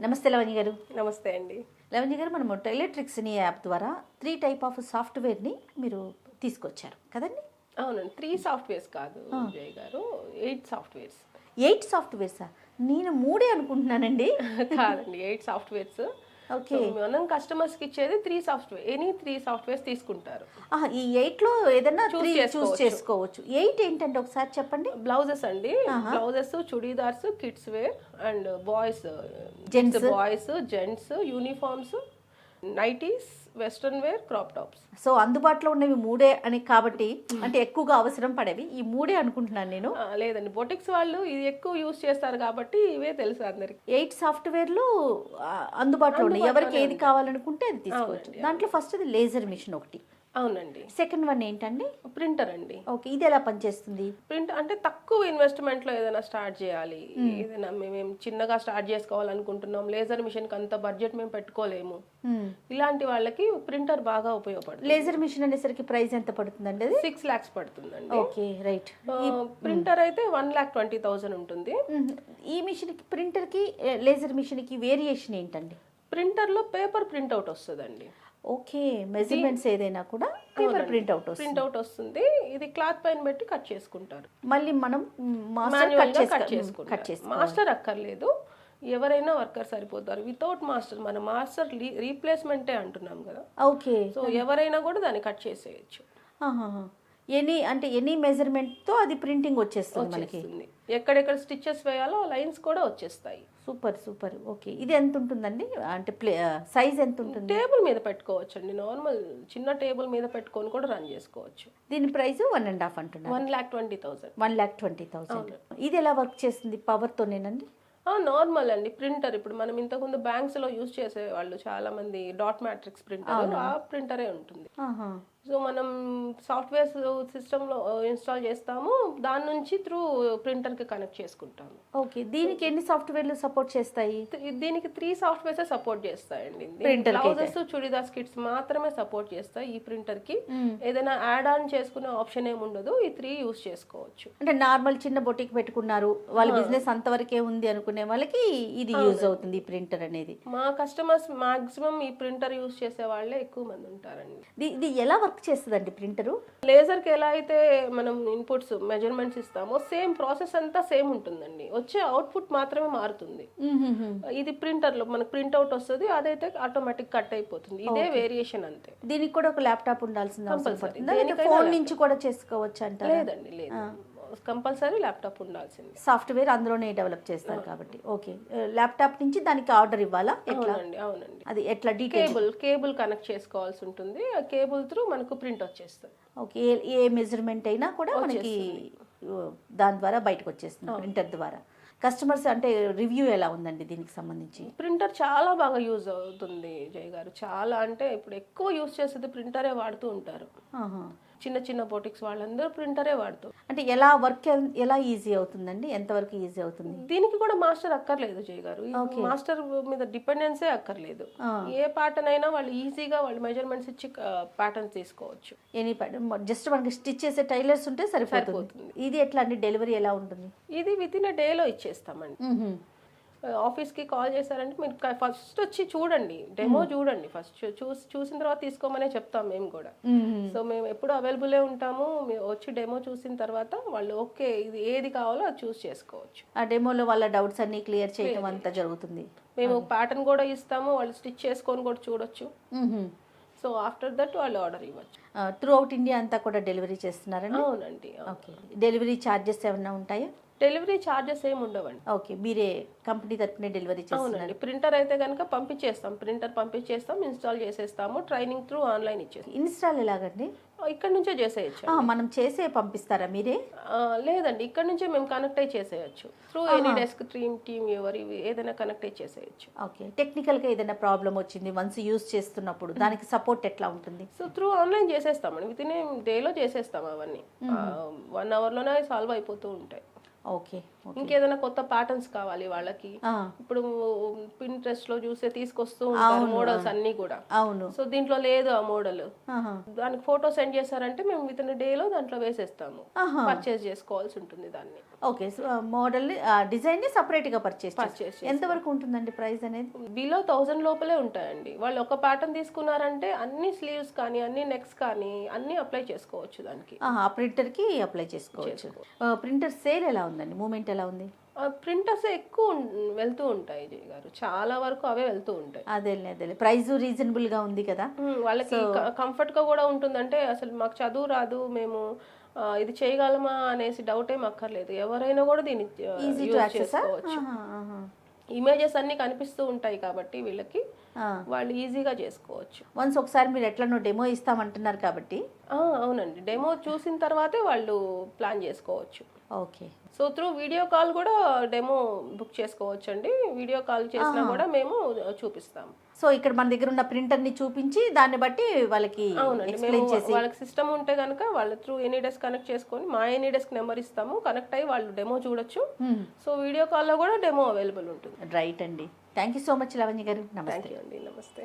నమస్తే లవణ్య గారు. నమస్తే అండి. లవణ్య గారు, మనము టైలెట్రిక్స్ అనే యాప్ ద్వారా 3 టైప్ ఆఫ్ సాఫ్ట్వేర్ని మీరు తీసుకొచ్చారు కదండి? అవునండి. 3 సాఫ్ట్వేర్స్ కాదు జయ గారు, 8 సాఫ్ట్వేర్స్. 8 సాఫ్ట్వేర్సా? నేను 3 అనుకుంటున్నానండి. కాదండి, 8 సాఫ్ట్వేర్స్. ఓకే. మనం కస్టమర్స్కి ఇచ్చేది 3 సాఫ్ట్వేర్, ఎనీ 3 సాఫ్ట్వేర్స్ తీసుకుంటారు. ఈ 8లో ఏదైనా Choose 3 చూస్ చేసుకోవచ్చు. 8 ఏంటంటే ఒకసారి చెప్పండి. బ్లౌజెస్ అండి, blouses, churidars, kids wear and boys, Gents. Boys, gents, uniforms, nighties, western wear, crop tops. So అందుబాటులో ఉన్నవి 3 అని కాబట్టి, అంటే ఎక్కువగా అవసరం పడేవి ఈ 3 అనుకుంటున్నాను నేను. లేదండి, బొటిక్స్ వాళ్ళు ఇది ఎక్కువ యూజ్ చేస్తారు కాబట్టి ఇవే తెలుసు అందరికి. 8 సాఫ్ట్వేర్లు అందుబాటులో ఉన్నాయి. ఎవరికి ఏది కావాలనుకుంటే అది తీసుకోవచ్చు. దాంట్లో ఫస్ట్ అది లేజర్ మిషన్ ఒకటి. అవునండి. సెకండ్ వన్ ఏంటండి? ప్రింటర్ అండి. ఓకే, ఇది ఎలా పనిచేస్తుంది? ప్రింట్ అంటే తక్కువ ఇన్వెస్ట్మెంట్ లో ఏదైనా స్టార్ట్ చేయాలి, ఏదైనా మేము చిన్నగా స్టార్ట్ చేసుకోవాలనుకుంటున్నాం, లేజర్ మిషన్ కి అంత బడ్జెట్ మేము పెట్టుకోలేము, ఇలాంటి వాళ్ళకి ప్రింటర్ బాగా ఉపయోగపడుతుంది. లేజర్ మిషన్ అనేసరికి ప్రైస్ ఎంత పడుతుందండి? అది 6 lakhs పడుతుందండి. Okay, right. ప్రింటర్ అయితే 1,20,000 ఉంటుంది. ఈ మిషన్ కి, ప్రింటర్ కి, లేజర్ మిషన్ కి వేరియేషన్ ఏంటండి? ప్రింటర్ లో పేపర్ ప్రింట్అవుట్ వస్తుందండి. ఓకే, మెజర్మెంట్స్ ఏదైనా కూడా పేపర్ ప్రింట్అవుట్ వస్తుంది. ఇది క్లాత్ పైన పెట్టి కట్ చేసుకుంటారు. మళ్ళీ మనం కట్ చేసుకుంటారు. మాస్టర్ అక్కర్లేదు, ఎవరైనా వర్కర్ సరిపోతారు. వితౌట్ మాస్టర్, మన మాస్టర్ రీప్లేస్మెంటే అంటున్నాం కదా. ఓకే, సో ఎవరైనా కూడా దాన్ని కట్ చేసేయచ్చు. ఎనీ మెజర్మెంట్ తో అది ప్రింటింగ్ వచ్చేస్తుంది మనకి. ఎక్కడెక్కడ స్టిచెస్ వేయాలో లైన్స్ కూడా వచ్చేస్తాయి. Super super. ఓకే, ఇది ఎంత ఉంటుందండి? అంటే సైజ్ ఎంత ఉంటుంది? టేబుల్ మీద పెట్టుకోవచ్చు అండి, నార్మల్ చిన్న టేబుల్ మీద పెట్టుకొని కూడా రన్ చేసుకోవచ్చు. దీని ప్రైస్ 1.5 అంటున్నారు. 1,20,000. 1,20,000. ఇది ఎలా వర్క్ చేస్తుంది? పవర్ తోనేనండి? నార్మల్ అండి. ప్రింటర్ ఇప్పుడు మనం ఇంతకుముందు బ్యాంక్స్ లో యూజ్ చేసే వాళ్ళు చాలా మంది డాట్ మ్యాట్రిక్స్ ప్రింటర్, ఆ ప్రింటరే ఉంటుంది. సో మనం సాఫ్ట్వేర్ సిస్టంలో ఇన్స్టాల్ చేస్తాము, దాని నుంచి త్రూ ప్రింటర్కి కనెక్ట్ చేసుకుంటాము. ఓకే, దీనికి ఎన్ని సాఫ్ట్వేర్లు సపోర్ట్ చేస్తాయి? దీనికి 3 సాఫ్ట్వేర్స్ సపోర్ట్ చేస్తాయండి. బ్లౌజెస్, చుడీదార్స్, కిడ్స్ మాత్రమే సపోర్ట్ చేస్తాయి. ఈ ప్రింటర్కి ఏదైనా యాడ్ ఆన్ చేసుకునే ఆప్షన్ ఏమి ఉండదు. ఈ 3 యూజ్ చేసుకోవచ్చు. అంటే నార్మల్ చిన్న బొటిక్ పెట్టుకున్నారు, వాళ్ళ బిజినెస్ అంతవరకే ఉంది అనుకునే వాళ్ళకి ఇది యూజ్ అవుతుంది ఈ ప్రింటర్ అనేది. మా కస్టమర్స్ మాక్సిమం ఈ ప్రింటర్ యూజ్ చేసే వాళ్ళే ఎక్కువ మంది ఉంటారండి. ఇది ఎలా వర్క్ చేస్తుందండి ప్రింటరు? లేజర్ కి ఎలా అయితే మనం ఇన్పుట్స్ మెజర్మెంట్స్ ఇస్తామో సేమ్ ప్రాసెస్ అంతా సేమ్ ఉంటుందండి, వచ్చే అవుట్పుట్ మాత్రమే మారుతుంది. ఇది ప్రింటర్ లో మనకు ప్రింట్అవుట్ వస్తుంది, అదైతే ఆటోమేటిక్ కట్ అయిపోతుంది. ఇదే వేరియేషన్ అంతే. దీనికి కూడా ఒక ల్యాప్టాప్ ఉండాల్సింది, ఫోన్ నుంచి కూడా చేసుకోవచ్చు అంటారా? లేదండి, లేదు, కంపల్సరీ ల్యాప్టాప్ ఉండాల్సింది. సాఫ్ట్వేర్ అందులోనే డెవలప్ చేస్తారు కాబట్టి. ఓకే, ల్యాప్టాప్ నుంచి దానికి ఆర్డర్ ఇవ్వాలా? అవునండి. అది ఎట్లా? కేబుల్ కనెక్ట్ చేసుకోవాల్సి ఉంటుంది. ఆ కేబుల్ త్రూ మనకు ప్రింట్ వచ్చేస్తుంది. ఓకే, ఏ మెజర్మెంట్ అయినా కూడా మనకి దాని ద్వారా బయటకు వచ్చేస్తుంది ప్రింటర్ ద్వారా. కస్టమర్స్ అంటే రివ్యూ ఎలా ఉందండి దీనికి సంబంధించి? ప్రింటర్ చాలా బాగా యూజ్ అవుతుంది జయ గారు. చాలా అంటే ఇప్పుడు ఎక్కువ యూజ్ చేసేది ప్రింటరే వాడుతూ ఉంటారు. చిన్న చిన్న బొటిక్స్ వాళ్ళందరూ ప్రింటరే వాడుతారు. అంటే ఎలా వర్క్ ఎలా ఈజీ అవుతుందండి? ఎంతవరకు ఈజీ అవుతుంది? దీనికి కూడా మాస్టర్ అక్కర్లేదు జయ గారు. మాస్టర్ మీద డిపెండెన్సే అక్కర్లేదు. ఏ ప్యాటర్న్ అయినా వాళ్ళు ఈజీగా వాళ్ళు మెజర్మెంట్స్ ఇచ్చి ప్యాటర్న్ తీసుకోవచ్చు. ఎనీ ప్యాటర్న్, జస్ట్ మనకి స్టిచ్ చేసే టైలర్స్ ఉంటే సరిపోతుంది. ఇది ఎట్లా అండి? డెలివరీ ఎలా ఉంటుంది? ఇది వితిన్ a డేలో ఇచ్చేస్తామండి. ఆఫీస్కి కాల్ చేశారంటే మీరు ఫస్ట్ వచ్చి చూడండి, డెమో చూడండి. ఫస్ట్ చూసిన తర్వాత తీసుకోమనే చెప్తాం మేము కూడా. సో మేము ఎప్పుడు అవైలబులే ఉంటాము. మీరు వచ్చి డెమో చూసిన తర్వాత వాళ్ళు ఓకే ఇది ఏది కావాలో అది చూస్ చేసుకోవచ్చు. ఆ డెమోలో వాళ్ళ డౌట్స్ అన్ని క్లియర్ చేయడం అంతా జరుగుతుంది. మేము ప్యాటర్న్ కూడా ఇస్తాము, వాళ్ళు స్టిచ్ చేసుకొని కూడా చూడొచ్చు. సో ఆఫ్టర్ దట్ వాళ్ళు ఆర్డర్ ఇవ్వచ్చు. త్రూ అవుట్ ఇండియా అంతా కూడా డెలివరీ చేస్తున్నారండి? అవునండి. ఓకే, డెలివరీ ఛార్జెస్ ఏమైనా ఉంటాయా? డెలివరీ ఛార్జెస్ ఏమి ఉండవండి. ఓకే, మీరే కంపెనీ తరపునే డెలివరీ చేస్తున్నారు? ప్రింటర్ అయితే కనుక పంపించేస్తాం, ప్రింటర్ పంపించేస్తాం, ఇన్స్టాల్ చేసేస్తాము. ట్రైనింగ్ త్రూ ఆన్లైన్ ఇచ్చేస్తాం. ఇన్స్టాల్ ఎలాగండి? ఇక్కడ నుంచే చేసేయచ్చు. మనం చేసే పంపిస్తారా మీరే? లేదండి, ఇక్కడ నుంచే మేము కనెక్ట్ అయ్యి చేసేయచ్చు. త్రూ ఎనీ డెస్క్ టీమ్ ఎవరి ఏదైనా కనెక్ట్ అయ్యి చేసేయచ్చు. ఓకే, టెక్నికల్గా ఏదైనా ప్రాబ్లం వచ్చింది వన్స్ యూజ్ చేస్తున్నప్పుడు దానికి సపోర్ట్ ఎట్లా ఉంటుంది? సో త్రూ ఆన్లైన్ చేసేస్తామండి, విత్ ఇన్ డేలో చేసేస్తాం. అవన్నీ 1 hourలోనే సాల్వ్ అయిపోతూ ఉంటాయి. ఓకే. ఇంకేదైనా కొత్త ప్యాటర్న్స్ కావాలి వాళ్ళకి, ఆ, ఇప్పుడు పింట్రెస్ట్ లో చూస్తే తీసుకొస్తూ ఉంటారు మోడల్స్ అన్ని కూడా. అవును. సో దీంట్లో లేదు ఆ మోడల్, ఆహా. దానికి ఫోటో సెండ్ చేశారంటే మేము విత్ ఇన్ డే లో దాంట్లో వేసేస్తాము. ఆహా. పర్చేస్ చేసుకోవాల్సి ఉంటుంది దాన్ని. ఓకే. సో మోడల్ డిజైన్ ని సపరేట్ గా పర్చేస్ పర్చేస్ ఎంత వరకు ఉంటుందండి ప్రైస్ అనేది? బిలో 1000 లోపలే ఉంటాయండి. వాళ్ళు ఒక ప్యాటర్న్ తీసుకున్నారంటే అన్ని స్లీవ్స్ కానీ అన్ని నెక్స్ కానీ అన్ని అప్లై చేసుకోవచ్చు దానికి. ఆ ప్రింటర్ కి అప్లై చేసుకోవచ్చు. ప్రింటర్ సేల్ ఎలా ఉందండి, మూమెంట్ ఎలా ఉంది? ప్రింటర్స్ ఎక్కువ వెళ్తూ ఉంటాయి జయ గారు, చాలా వరకు అవే వెళ్తూ ఉంటాయి. అదేలే ప్రైస్ రీజనబుల్ గా ఉంది కదా, వాళ్ళకి కంఫర్ట్ గా కూడా ఉంటుందంటే అసలు మాకు చదువు రాదు, మేము ఇది చేయగలమా అనేసి డౌట్ ఏం అక్కర్లేదు. ఎవరైనా కూడా దీన్ని ఈజీ టు యూజ్ యాక్సెస్. చేసుకోవచ్చు. ఇమేజెస్ అన్ని కనిపిస్తూ ఉంటాయి కాబట్టి వీళ్ళకి వాళ్ళు ఈజీగా చేసుకోవచ్చు. వన్స్ ఒకసారి మీరు ఎట్లనో డెమో ఇస్తామంటున్నారు కాబట్టి. అవునండి, డెమో చూసిన తర్వాతే వాళ్ళు ప్లాన్ చేసుకోవచ్చు. Okay. So through video call కూడా డెమో బుక్ చేసుకోవచ్చు అండి. వీడియో కాల్ చేసినా కూడా మేము చూపిస్తాము. సో ఇక్కడ మన దగ్గర ఉన్న ప్రింటర్ ని చూపించి దాన్ని బట్టి వాళ్ళకి ఎక్స్ప్లెయిన్ చేసి, వాళ్ళకి సిస్టమ్ ఉంటే కనుక వాళ్ళ త్రూ ఎనీ డెస్క్ కనెక్ట్ చేసుకొని మా ఎనీ డెస్క్ నెంబర్ ఇస్తాము, కనెక్ట్ అయ్యి వాళ్ళు డెమో చూడొచ్చు. సో వీడియో కాల్లో కూడా డెమో అవైలబుల్ ఉంటుంది. రైట్ అండి. Thank you so much Lavanya గారు. నమస్తే థ్యాంక్ యూ అండి. నమస్తే.